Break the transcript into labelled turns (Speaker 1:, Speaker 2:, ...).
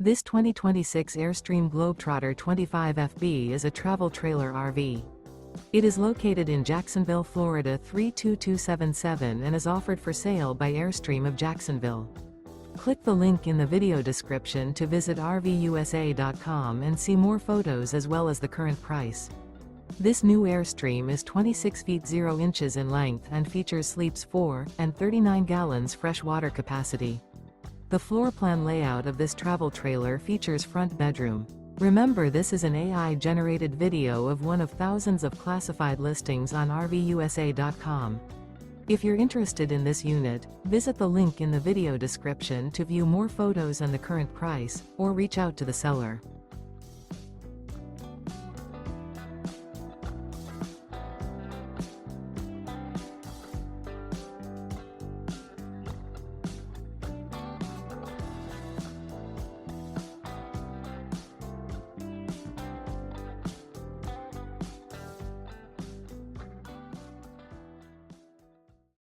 Speaker 1: This 2026 Airstream Globetrotter 25FB is a travel trailer RV. It is located in Jacksonville, Florida 32277 and is offered for sale by Airstream of Jacksonville. Click the link in the video description to visit RVUSA.com and see more photos as well as the current price. This new Airstream is 26 feet 0 inches in length and features sleeps 4 and 39 gallons fresh water capacity. The floor plan layout of this travel trailer features front bedroom. Remember, this is an AI-generated video of one of thousands of classified listings on RVUSA.com. If you're interested in this unit, visit the link in the video description to view more photos and the current price, or reach out to the seller.